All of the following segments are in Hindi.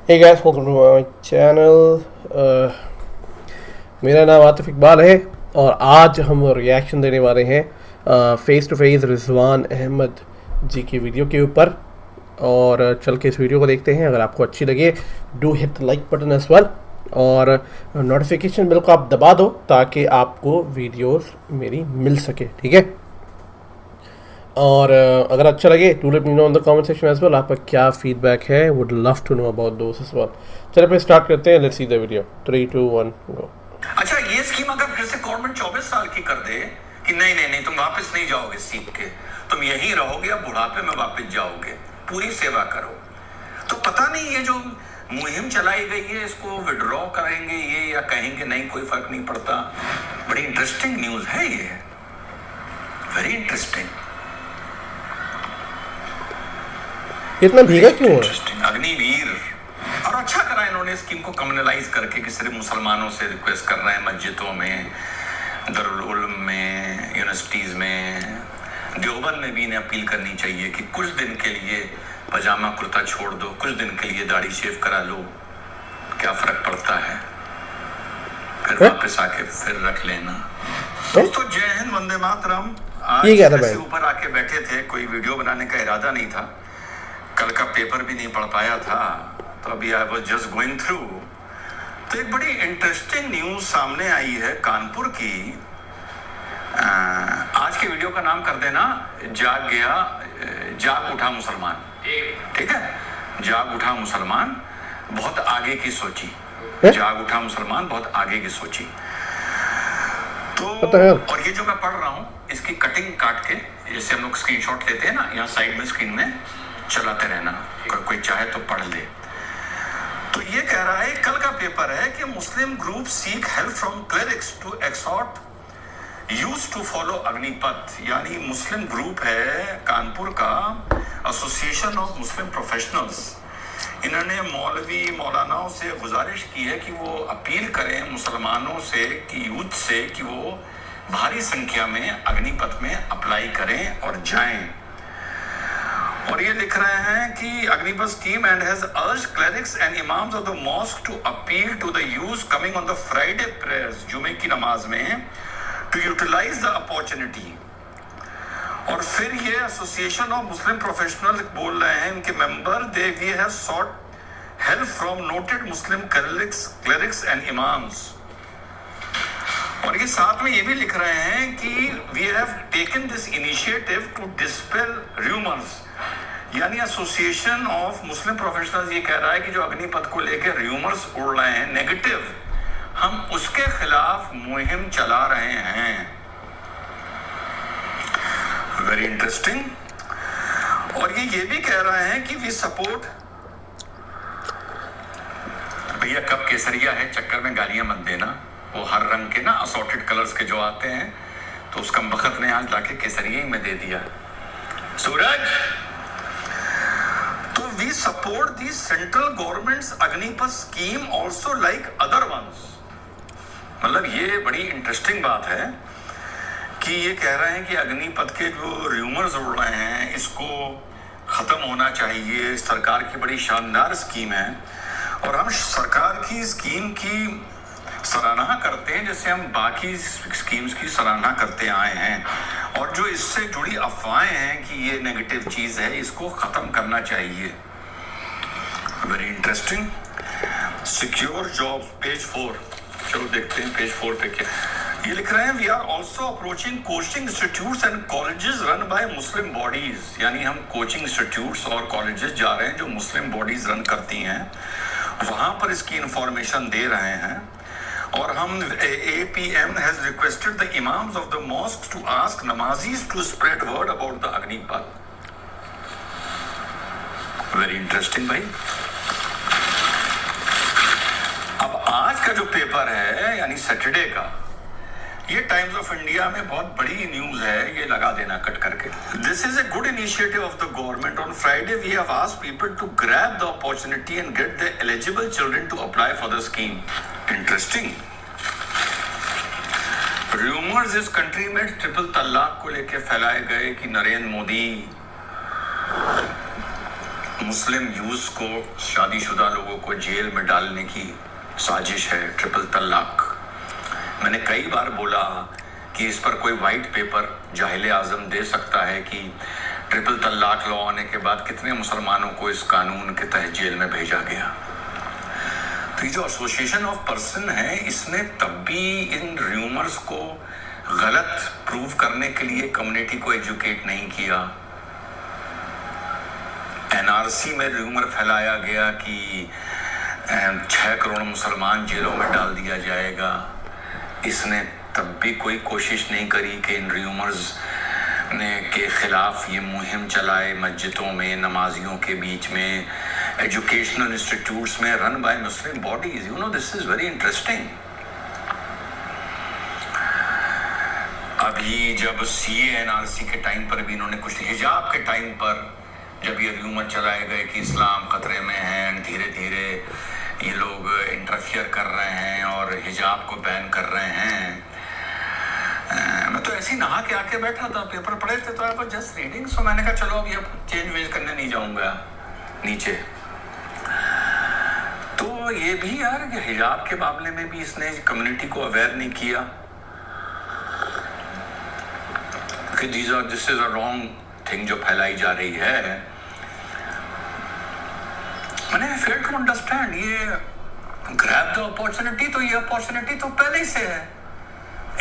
Hey guys, welcome to my channel. मेरा नाम आतिफ इकबाल है और आज हम रिएक्शन देने वाले हैं face to face Rizwan Ahmad ji की वीडियो के ऊपर। और चल के इस वीडियो को देखते हैं। अगर आपको अच्छी लगे do hit like button as well और नोटिफिकेशन बेल को आप दबा दो ताकि आपको वीडियोस मेरी मिल सके, ठीक है। और अगर अच्छा लगे to let me know in the comment section as well आपका क्या फीडबैक है। Would love to know about those as well. चलिए फिर स्टार्ट करते हैं। Let's see the video. 3 2 1 go. अच्छा, ये स्कीम अगर फिर से गवर्नमेंट 24 साल की कर दे कि नहीं नहीं नहीं तुम वापस नहीं जाओगे सीख के, तुम यहीं रहोगे, अब बुढ़ापे में वापस जाओगे, पूरी सेवा करो, तो पता नहीं ये जो मुहिम चलाई गई है इसको विड्रॉ करेंगे ये या कहेंगे नहीं कोई फर्क नहीं पड़ता। बड़ी इंटरेस्टिंग न्यूज है ये, वेरी इंटरेस्टिंग। इतना भीगा क्यों है? अग्निवीर। और अच्छा करा इन्होंने स्कीम को कम्युनलाइज करके कि सिर्फ मुसलमानों से रिक्वेस्ट कर रहे हैं, मस्जिदों में, दरुल उलूम में, यूनिवर्सिटीज में, देवबंद में भी इन्हें अपील करनी चाहिए कि कुछ दिन के लिए पजामा कुर्ता छोड़ दो, कुछ दिन के लिए दाढ़ी शेव करा लो, क्या फर्क पड़ता है, फिर वापस आके फिर रख लेना। दोस्तों जय हिंद, वंदे मातरम। आज ऊपर आके बैठे थे, कोई वीडियो बनाने का इरादा नहीं था, कल का पेपर भी नहीं पढ़ पाया था, तो अभी I was just going through, तो एक बड़ी इंटरेस्टिंग न्यूज सामने आई है कानपुर की। आज के वीडियो का नाम कर देना जाग उठा मुसलमान, ठीक है। जाग उठा मुसलमान बहुत आगे की सोची, जाग उठा मुसलमान बहुत आगे की सोची। तो और ये जो मैं पढ़ रहा हूँ इसकी कटिंग काट के, जैसे हम लोग स्क्रीनशॉट लेते हैं ना, यहाँ साइड में स्क्रीन में चलाते रहना, कोई चाहे तो पढ़ ले। तो ये कह रहा है, कल का पेपर है कि Muslim group seek help from clerics to exhort youth to follow Agnipath. यानी मुस्लिम ग्रुप है कानपुर का, एसोसिएशन ऑफ मुस्लिम प्रोफेशनल्स, इन्होंने मौलवी मौलानाओं से गुजारिश की है कि वो अपील करें मुसलमानों से कि यूथ से कि वो भारी संख्या में अग्निपथ में अप्लाई करें और जाएं। और ये लिख रहे हैं कि Agnipath scheme and has urged clerics and imams of the mosque to appeal to the youth coming on the Friday prayers, जुमे की नमाज में, टू यूटिलाइज द अपॉर्चुनिटी। और फिर ये एसोसिएशन ऑफ मुस्लिम प्रोफेशनल्स बोल रहे हैं, इनके member they we have sought help from noted Muslim clerics and imams. और ये साथ में ये भी लिख रहे हैं कि we have taken this initiative to dispel rumours. यानी एसोसिएशन ऑफ मुस्लिम प्रोफेशनल्स ये कह रहा है कि जो अग्निपथ को लेकर र्यूमर्स उड़ रहे हैं नेगेटिव, हम उसके खिलाफ मुहिम चला रहे हैं। Very interesting. और ये भी कह रहे हैं कि वी सपोर्ट, भैया कब केसरिया है चक्कर में गालियां मत देना, वो हर रंग के ना असॉर्टेड कलर्स के जो आते हैं, तो उसका बखत ने आज लाके केसरिया ही में दे दिया। सूरज, तो we support the central governments Agnipath scheme also like other ones. मतलब ये बड़ी इंटरेस्टिंग बात है कि ये कह रहे हैं कि अग्निपथ के जो र्यूमर्स उड़ रहे हैं इसको खत्म होना चाहिए, सरकार की बड़ी शानदार स्कीम है और हम सरकार की स्कीम की सराहना करते हैं जैसे हम बाकी स्कीम्स की सराहना करते आए हैं। और जो इससे जुड़ी अफवाहें हैं कि ये नेगेटिव चीज है, इसको खत्म करना चाहिए। Very interesting. Secure jobs, page 4। चलो देखते हैं पेज 4 पे क्या ये लिख रहे हैं। We are also approaching coaching institutes and colleges run by Muslim bodies. यानी हम कोचिंग इंस्टीट्यूट्स और कॉलेजेस जा रहे हैं जो मुस्लिम बॉडीज रन करती हैं, वहां पर इसकी इंफॉर्मेशन दे रहे हैं। और हम APM has requested the imams of the mosques to ask namazis to spread word about the Agnipath. Very interesting भाई। अब आज का जो पेपर है यानी सैटरडे का, ये टाइम्स ऑफ इंडिया में बहुत बड़ी न्यूज है, ये लगा देना कट करके। This is a good initiative of the government. On Friday we have asked people to grab the opportunity and get the eligible children to apply for the scheme. Interesting. Rumours इस कंट्री में ट्रिपल तलाक को लेकर फैलाए गए कि नरेंद्र मोदी मुस्लिम यूथ को, शादीशुदा लोगों को जेल में डालने की साजिश है, ट्रिपल तलाक। मैंने कई बार बोला कि इस पर कोई वाइट पेपर जाहिल आजम दे सकता है कि ट्रिपल तलाक लॉ आने के बाद कितने मुसलमानों को इस कानून के तहत जेल में भेजा गया। तो ये जो एसोसिएशन ऑफ पर्सन है, इसने तब भी इन र्यूमर्स को गलत प्रूव करने के लिए कम्युनिटी को एजुकेट नहीं किया। एनआरसी में र्यूमर फैलाया गया कि 6 करोड़ मुसलमान जेलों में डाल दिया जाएगा। इसने तब भी कोई कोशिश नहीं करी कि इन र्यूमर्स ने के खिलाफ ये मुहिम चलाए, मस्जिदों में, नमाजियों के बीच में, एजुकेशनल इंस्टीट्यूट्स में, run by Muslim bodies. You know, this is very interesting. अभी जब सीए एनआरसी के टाइम पर भी इन्होंने कुछ, हिजाब के टाइम पर जब ये र्यूमर चलाए गए कि इस्लाम खतरे में है, धीरे धीरे ये लोग इंटरफियर कर रहे हैं और हिजाब को बैन कर रहे हैं, मैं तो ऐसे ही नहा के आके बैठा था, पेपर पढ़े थे तो आई वाज जस्ट रीडिंग। सो मैंने कहा चलो अभी अब चेंज वेंज करने नहीं जाऊंगा नीचे। तो ये भी यार, हिजाब के मामले में भी इसने कम्युनिटी को अवेयर नहीं किया कि this is a wrong thing जो फैलाई जा रही है। मैंने फेल टू अंडरस्टैंड, ये ग्रैब द अपॉर्चुनिटी, तो ये अपॉर्चुनिटी तो पहले ही से है।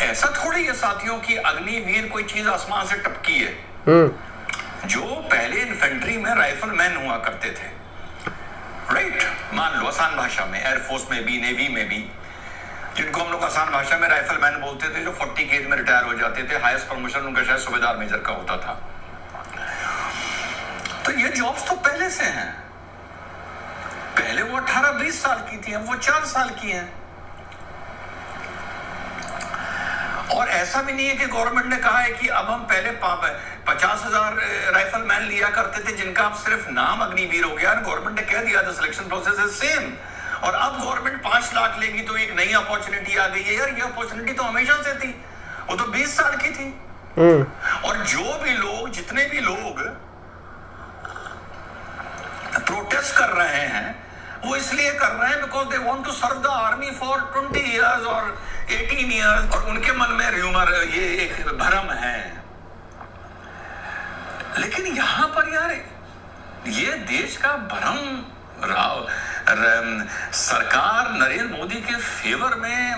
ऐसा थोड़ी है साथियों की अग्निवीर कोई चीज आसमान से टपकी है। जो पहले इन्फेंट्री में राइफलमैन हुआ करते थे, राइट, मान लो आसान भाषा में, एयरफोर्स में भी, नेवी में भी, जिनको हम लोग आसान भाषा में राइफलमैन बोलते थे, जो 40 की एज में रिटायर हो जाते थे। हाईएस्ट प्रमोशन उनका शायद सूबेदार मेजर का होता था। तो ये जॉब्स तो पहले से हैं। पहले वो 18-20 साल की थी, अब वो 4 साल की हैं। और ऐसा भी नहीं है कि गवर्नमेंट ने कहा है कि अब हम पहले 50,000 राइफलमैन लिया करते थे जिनका अब सिर्फ नाम अग्निवीर हो गया। गवर्नमेंट ने कह दिया the selection process is same. और अब गवर्नमेंट 5 लाख लेगी तो एक नई अपॉर्चुनिटी आ गई है। यार ये अपॉर्चुनिटी तो हमेशा से थी, वो तो 20 साल की थी। और जो भी लोग, जितने भी लोग प्रोटेस्ट कर रहे हैं, वो इसलिए कर रहे हैं because they want to serve the army for 20 years और 18 इयर्स। और उनके मन में र्यूमर, ये एक भ्रम है। लेकिन यहां पर यार, ये देश का भ्रम सरकार नरेंद्र मोदी के फेवर में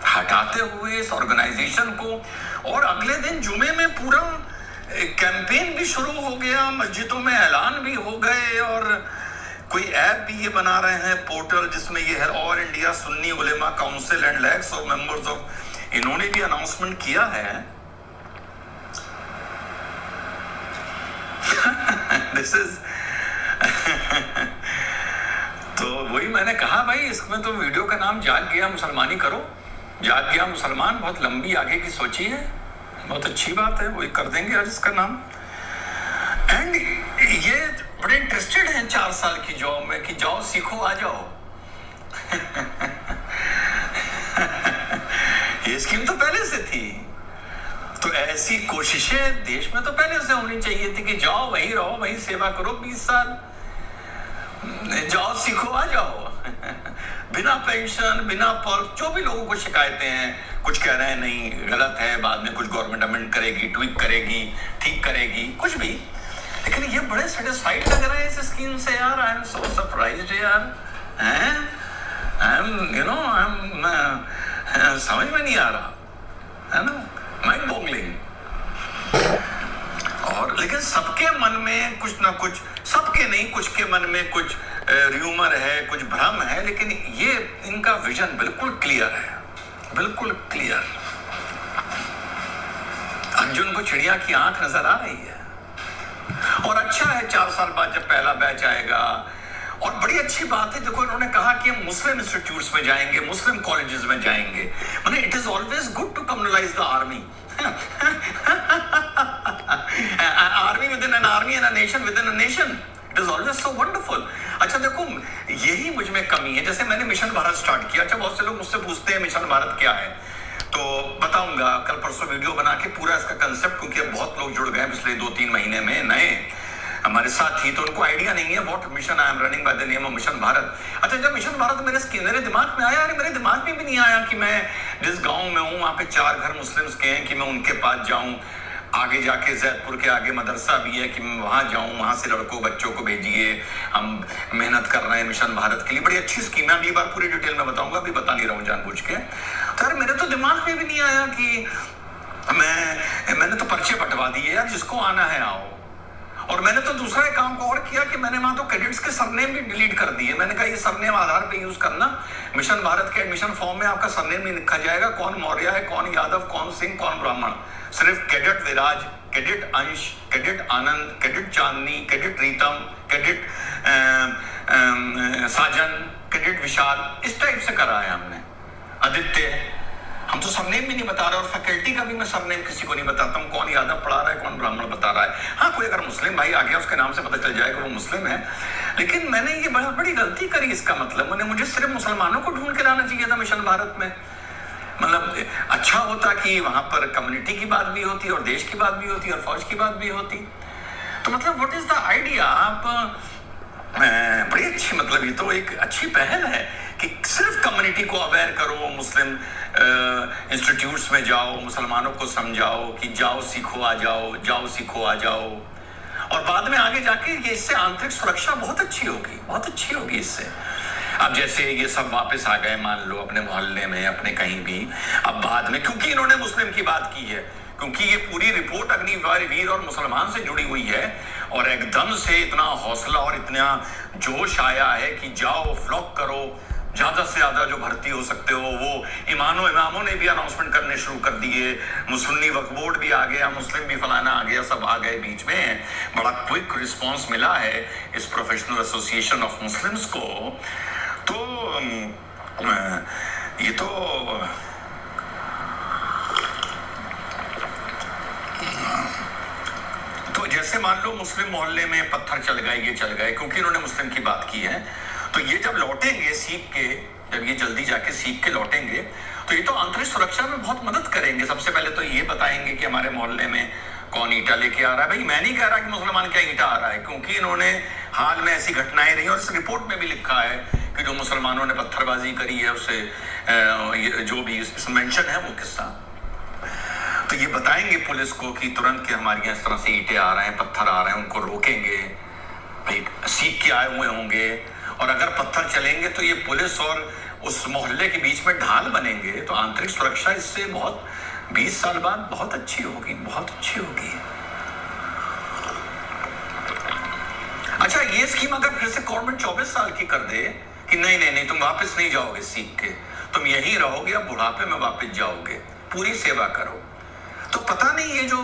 हटाते हुए इस ऑर्गेनाइजेशन को, और अगले दिन जुमे में पूरा कैंपेन भी शुरू हो गया, मस्जिदों में ऐलान भी हो गए, और कोई ऐप भी ये बना रहे हैं, पोर्टल, जिसमें ये है all India Sunni Ulema council and lakhs of members of, इन्होंने भी अनाउंसमेंट किया है। दिस इज तो वही मैंने कहा भाई, इसमें तो वीडियो का नाम जाग गया मुसलमानी करो। जाग गया मुसलमान बहुत लंबी आगे की सोची है, बहुत अच्छी बात है, वही कर देंगे आज इसका नाम। एंड ये बड़े इंटरेस्टेड हैं 4 साल की जॉब में कि जाओ सीखो, आ जाओ। ये स्कीम तो पहले से थी। तो ऐसी कोशिशें देश में तो पहले से होनी चाहिए थी कि जाओ वहीं रहो, वहीं सेवा करो 20 साल, जाओ सीखो, आ जाओ। बिना पेंशन, बिना पर्क, जो भी लोगों को शिकायतें हैं, कुछ कह रहे हैं नहीं गलत है, बाद में कुछ गवर्नमेंट अमेंड करेगी, ट्वीक करेगी, ठीक करेगी, कुछ भी। लेकिन ये बड़े सेटिस्फाइड लग रहे हैं इस स्कीम से यार। आई एम सो सरप्राइज्ड यार, हैं? आई एम समझ में नहीं आ रहा है ना, माइंड बॉगलिंग। और लेकिन सबके मन में कुछ ना कुछ, सबके नहीं, कुछ के मन में कुछ र्यूमर है, कुछ भ्रम है, लेकिन ये इनका विजन बिल्कुल क्लियर है, बिल्कुल क्लियर। अर्जुन को चिड़िया की आंख नजर आ रही है। और अच्छा है 4 साल बाद जब पहला बैच आएगा। और बड़ी अच्छी बात है, देखो इन्होंने कहा कि हम मुस्लिम इंस्टीट्यूट्स में जाएंगे, मुस्लिम कॉलेजेस में जाएंगे। मतलब it is always good to communalise the army. Army within an army and a nation within a nation, it is always so wonderful. अच्छा देखो, यही मुझ में कमी है। जैसे मैंने मिशन भारत स्टार्ट किया, अच्छा बहुत से लोग मुझसे पूछते हैं मिशन भारत क्या है, तो बताऊंगा कल परसों वीडियो बना के पूरा इसका कंसेप्ट, क्योंकि अब बहुत लोग जुड़ गए पिछले 2-3 महीने में नए। हमारे साथी, तो उनको आइडिया नहीं है what mission I am running by the name of mission Bharat. अच्छा, जब मिशन भारत मेरे दिमाग में आया, अरे मेरे दिमाग में भी नहीं आया कि मैं जिस गांव में हूँ वहाँ पे 4 घर मुस्लिम्स के हैं कि मैं उनके पास जाऊँ। आगे जाके जैदपुर के आगे मदरसा भी है कि मैं वहाँ जाऊँ, वहाँ से लड़कों बच्चों को भेजिए, हम मेहनत कर रहे हैं मिशन भारत के लिए। बड़ी अच्छी स्कीम है, अगली बार पूरी डिटेल में बताऊंगा, अभी बता नहीं रहा हूँ जानबूझ के। तो यार मेरे तो दिमाग में भी नहीं आया कि मैंने तो पर्चे बंटवा दिए यार, जिसको आना है आओ। और मैंने तो दूसरा एक काम को और किया कि मैंने वहां तो कैडेट्स के सरनेम भी डिलीट कर दिए। मैंने कहा ये सरनेम आधार पे यूज करना, मिशन भारत के एडमिशन फॉर्म में आपका सरनेम नहीं लिखा जाएगा, कौन मौर्य है, कौन यादव, कौन सिंह, कौन ब्राह्मण। सिर्फ कैडेट विराज, कैडेट अंश, कैडेट आनंद, कैडेट चांदनी, कैडेट रीतम, कैडेट साजन, कैडेट विशाल, इस टाइप से करा है हमने। आदित्य, हम तो सरनेम भी नहीं बता रहे, और फैकल्टी का भी मैं सरनेम किसी को नहीं बताता हूँ, कौन यादव पढ़ा रहा है, कौन ब्राह्मण बता रहा है। हाँ, कोई अगर मुस्लिम भाई आ गया उसके नाम से पता चल जाएगा वो मुस्लिम है। लेकिन मैंने ये बड़ी गलती करी। इसका मतलब मुझे सिर्फ मुसलमानों को ढूंढ के लाना चाहिए था मिशन भारत में। मतलब अच्छा होता कि वहां पर कम्युनिटी की बात भी होती और देश की बात भी होती और फौज की बात भी होती। तो मतलब व्हाट इज द आइडिया। आप बड़ी अच्छी, मतलब ये तो एक अच्छी पहल है कि सिर्फ कम्युनिटी को अवेयर करो, मुस्लिम इंस्टीट्यूट्स में जाओ, मुसलमानों को समझाओ कि जाओ सीखो आ जाओ, जाओ सीखो आ जाओ। और बाद में आगे जाके ये इससे आंतरिक सुरक्षा बहुत अच्छी होगी, बहुत अच्छी होगी इससे। अब जैसे ये सब वापस आ गए मान लो अपने मोहल्ले में, अपने कहीं भी, अब बाद में क्योंकि इन्होंने मुस्लिम की बात की है, क्योंकि ये पूरी रिपोर्ट अग्निवीर और मुसलमान से जुड़ी हुई है, और एकदम से इतना हौसला और इतना जोश आया है कि जाओ फ्लॉक करो, ज्यादा से ज्यादा जो भर्ती हो सकते हो वो। इमामों ने भी अनाउंसमेंट करने शुरू कर दिए, मुस्लिम वक्फ बोर्ड भी आ गया, मुस्लिम भी फलाना आ गया, सब आ गए बीच में। बड़ा क्विक रिस्पांस मिला है इस प्रोफेशनल एसोसिएशन ऑफ मुस्लिम्स को। तो ये तो जैसे मान लो मुस्लिम मोहल्ले में पत्थर चल गए, ये चल गए, क्योंकि इन्होंने मुस्लिम की बात की है। तो ये जब लौटेंगे सीख के, जब ये जल्दी जाके सीख के लौटेंगे, तो ये तो आंतरिक सुरक्षा में बहुत मदद करेंगे। सबसे पहले तो ये बताएंगे कि हमारे मोहल्ले में कौन ईंटा लेके आ रहा है। भाई मैं नहीं कह रहा कि मुसलमान क्या ईंटा आ रहा है, क्योंकि इन्होंने हाल में ऐसी घटनाएं रही और इस रिपोर्ट में भी लिखा है कि जो मुसलमानों ने पत्थरबाजी करी है उससे जो भी मेंशन है वो किस्सा। तो ये बताएंगे पुलिस को कि तुरंत के हमारे यहाँ इस तरह से ईंटे आ रहे हैं, पत्थर आ रहे हैं, उनको रोकेंगे। भाई सीख के आए हुए होंगे, और अगर पत्थर चलेंगे तो ये पुलिस और उस मोहल्ले के बीच में ढाल बनेंगे। तो आंतरिक सुरक्षा इससे बहुत 20 साल बाद बहुत अच्छी होगी, बहुत अच्छी होगी। अच्छा, ये स्कीम अगर फिर से गवर्नमेंट 24 साल की कर दे कि नहीं नहीं नहीं तुम वापस नहीं जाओगे सीख के, तुम यहीं रहोगे, अब बुढ़ापे में वापस जाओगे, पूरी सेवा करो, तो पता नहीं ये जो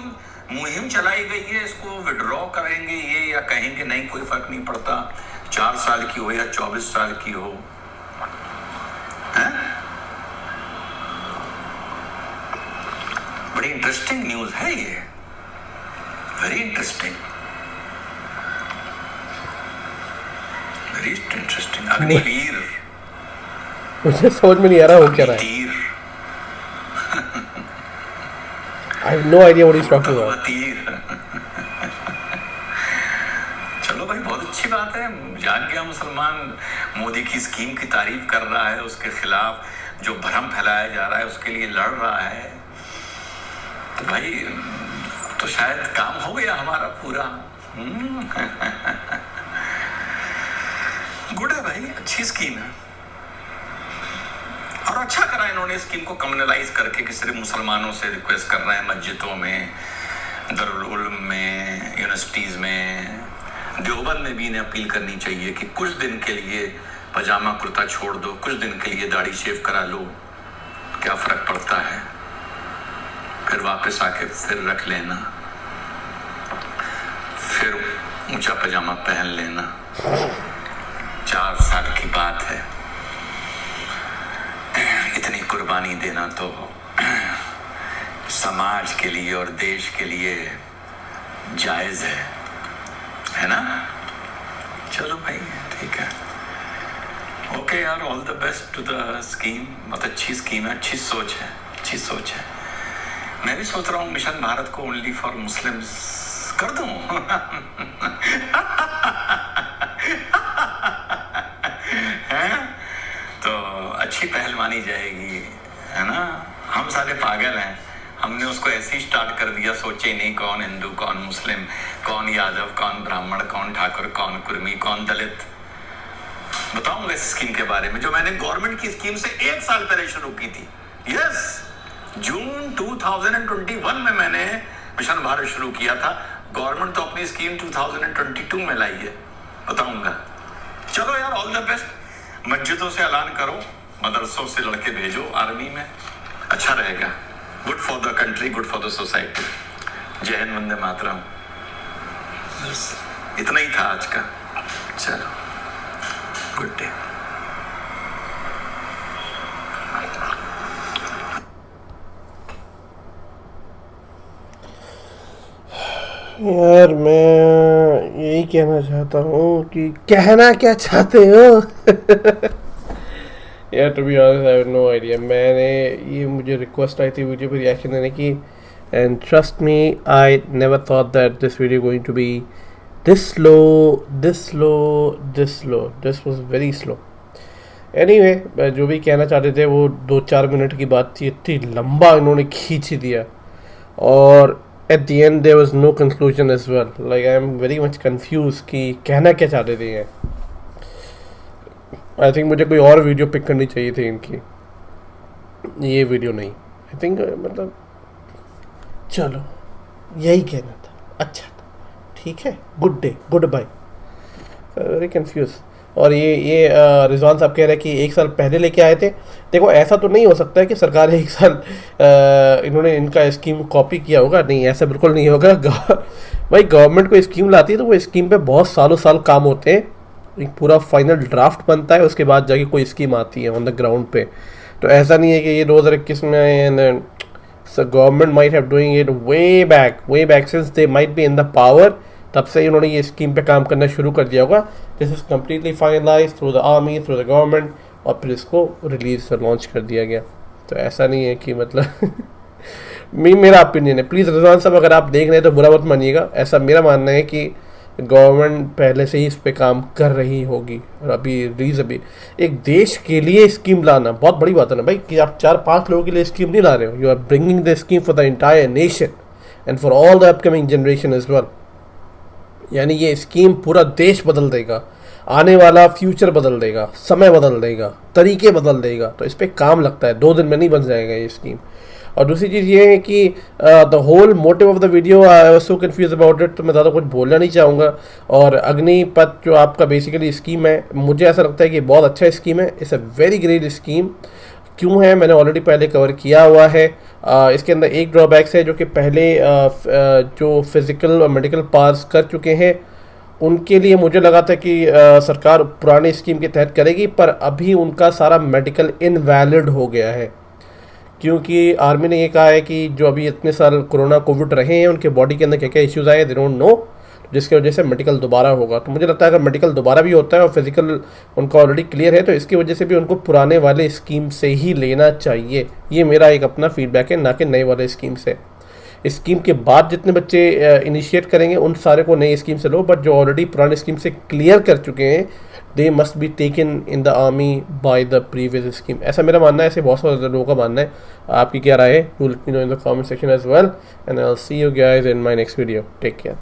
मुहिम चलाई गई है इसको विड्रॉ करेंगे ये, या कहेंगे नहीं कोई फर्क नहीं पड़ता, 4 साल की हो या 24 साल की हो। है? बड़ी इंटरेस्टिंग न्यूज है ये, very interesting, very interesting. Agniveer, मुझे समझ में नहीं आ रहा वो क्या रहा है। I have no idea what he's talking about. चलो भाई, बहुत अच्छी बात है, जाग गया मुसलमान, मोदी की स्कीम की तारीफ कर रहा है, उसके खिलाफ जो भ्रम फैलाया जा रहा है उसके लिए लड़ रहा है। तो भाई तो शायद काम हो गया हमारा पूरा। गुड है भाई, अच्छी स्कीम है, और अच्छा करा इन्होंने स्कीम को कम्युनलाइज करके कि सिर्फ मुसलमानों से रिक्वेस्ट कर रहे हैं, मस्जिदों में, दारुल उलूम में, यूनिवर्सिटीज में, देवबंद में भी इन्हें अपील करनी चाहिए कि कुछ दिन के लिए पजामा कुर्ता छोड़ दो, कुछ दिन के लिए दाढ़ी शेव करा लो, क्या फर्क पड़ता है, फिर वापस आके फिर रख लेना, फिर ऊंचा पजामा पहन लेना। 4 साल की बात है, इतनी कुर्बानी देना तो समाज के लिए और देश के लिए जायज है ना? चलो भाई ठीक है, ओके यार, all the best to the scheme. बहुत अच्छी स्कीम है, अच्छी सोच है, अच्छी सोच है। मैं भी सोच रहा हूँ मिशन भारत को ओनली फॉर मुस्लिम्स कर दूं। हैं? तो अच्छी पहल मानी जाएगी, है ना। हम सारे पागल हैं, हमने उसको ऐसे ही स्टार्ट कर दिया, सोचे ही नहीं कौन हिंदू, कौन मुस्लिम, कौन यादव, कौन ब्राह्मण, कौन ठाकुर, कौन कुर्मी, कौन दलित। बताऊंगा इस स्कीम के बारे में, जो मैंने गवर्नमेंट की स्कीम से 1 साल पहले शुरू की थी। यस, जून 2021 में मैंने मिशन भारत शुरू किया था। गवर्नमेंट तो अपनी स्कीम 2022 में लाई है, बताऊंगा। चलो यार, ऑल द बेस्ट। मस्जिदों से ऐलान करो, मदरसों से लड़के भेजो आर्मी में, अच्छा रहेगा। Good for the country, good for the society. जय हिंद, वंदे मातरम। बस इतना ही था आज का। चलो, गुड डे। यार मैं यही कहना चाहता हूँ कि कहना क्या चाहते हो। यार to be honest I have no idea. मैंने ये मुझे रिक्वेस्ट आई थी वीडियो पर रिएक्शन देने की, and trust me I never thought that this video going to be this slow, this was very slow. Anyway, जो भी कहना चाहते थे वो 2-4 मिनट की बात थी, इतनी लंबा इन्होंने खींच दिया, और at the end there was no conclusion as well. Like I am very much confused कि कहना क्या चाहते थे ये। I think मुझे कोई और वीडियो पिक करनी चाहिए थी इनकी, ये वीडियो नहीं। I think मतलब चलो यही कहना था, अच्छा था, ठीक है, good day, good bye. Very confuse. और ये रिजवान साहब कह रहे हैं कि 1 साल पहले लेके आए थे। देखो, ऐसा तो नहीं हो सकता है कि सरकार 1 साल इन्होंने इनका स्कीम कॉपी किया होगा, नहीं, ऐसा बिल्कुल नहीं होगा। भाई गवर्नमेंट को स्कीम लाती है तो वो स्कीम पे बहुत सालों साल काम होते हैं, एक पूरा फाइनल ड्राफ्ट बनता है, उसके बाद जाके कोई स्कीम आती है ऑन द ग्राउंड पे। तो ऐसा नहीं है कि ये 2021 में government might have doing it way back since they might be in the power, तब से इन्होंने ये स्कीम पे काम करना शुरू कर दिया होगा। This is completely finalise through the army, through the government, और फिर इसको रिलीज लॉन्च कर दिया गया। तो ऐसा नहीं है कि मतलब मेरा ओपिनियन है, प्लीज़ रिजवान साहब अगर आप देख रहे हैं तो बुरा मत मानिएगा। ऐसा मेरा मानना है कि गवर्नमेंट पहले से ही इस पे काम कर रही होगी, और अभी एक देश के लिए स्कीम लाना बहुत बड़ी बात है ना भाई, कि आप 4-5 लोगों के लिए स्कीम नहीं ला रहे हो, you are bringing the scheme for the entire nation and for all the upcoming generation as well. यानी ये स्कीम पूरा देश बदल देगा, आने वाला फ्यूचर बदल देगा, समय बदल देगा, तरीके बदल देगा। तो इस पर काम लगता है, 2 दिन में नहीं बन जाएगा ये स्कीम। और दूसरी चीज़ ये है कि the whole motive of the video, I was so confuse about it, तो मैं ज़्यादा कुछ बोलना नहीं चाहूँगा। और अग्निपथ जो आपका बेसिकली स्कीम है, मुझे ऐसा लगता है कि बहुत अच्छा स्कीम है, it's a very great scheme. क्यों है, मैंने ऑलरेडी पहले कवर किया हुआ है। इसके अंदर एक ड्रॉबैक्स है, जो कि पहले जो फिज़िकल और मेडिकल पास कर चुके हैं उनके लिए मुझे लगा था कि सरकार पुरानी स्कीम के तहत करेगी, पर अभी उनका सारा मेडिकल इनवैलिड हो गया है, क्योंकि आर्मी ने ये कहा है कि जो अभी इतने साल कोरोना कोविड रहे हैं उनके बॉडी के अंदर क्या क्या इश्यूज़ आए, दे डोंट नो, जिसकी वजह से मेडिकल दोबारा होगा। तो मुझे लगता है अगर मेडिकल दोबारा भी होता है और फिजिकल उनका ऑलरेडी क्लियर है, तो इसकी वजह से भी उनको पुराने वाले स्कीम से ही लेना चाहिए। ये मेरा एक अपना फीडबैक है, ना कि नए वाले स्कीम से। स्कीम के बाद जितने बच्चे इनिशिएट करेंगे उन सारे को नई स्कीम से लो, बट जो ऑलरेडी पुरानी स्कीम से क्लियर कर चुके हैं they must be taken in the army by the previous scheme. ऐसा मेरा मानना है, ऐसे बहुत सारे लोगों का मानना है। आपकी क्या राय है? Do let me know in the comment section as well, and I will see you guys in my next video. Take care.